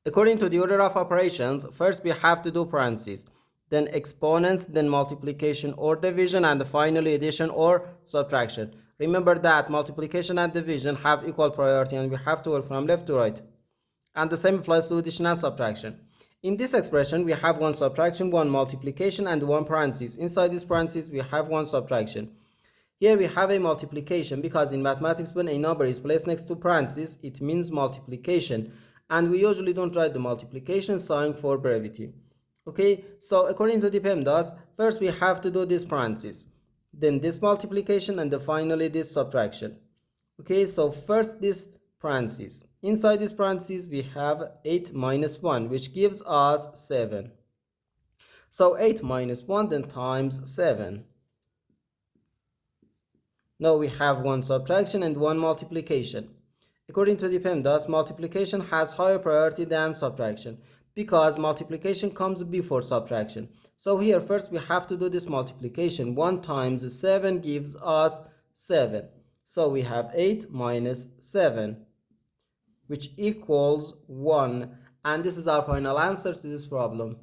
According to the order of operations, first we have to do parentheses, then exponents, then multiplication or division, and finally addition or subtraction. Remember that multiplication and division have equal priority and we have to work from left to right. And the same applies to addition and subtraction. In this expression, we have one subtraction, one multiplication, and one parenthesis. Inside this parenthesis, we have one subtraction. Here we have a multiplication because in mathematics, when a number is placed next to parentheses, it means multiplication. And we usually don't write the multiplication sign for brevity. Okay, so according to the PEMDAS, first we have to do this parenthesis, then this multiplication, and then finally this subtraction. Okay, so first this parenthesis. Inside this parenthesis, we have 8 minus 1, which gives us 7. So 8 minus 1 then times 7. Now we have one subtraction and one multiplication. According to the PEMDAS, multiplication has higher priority than subtraction because multiplication comes before subtraction. So here first we have to do this multiplication. 1 times 7 gives us 7. So we have 8 minus 7, which equals 1. And this is our final answer to this problem.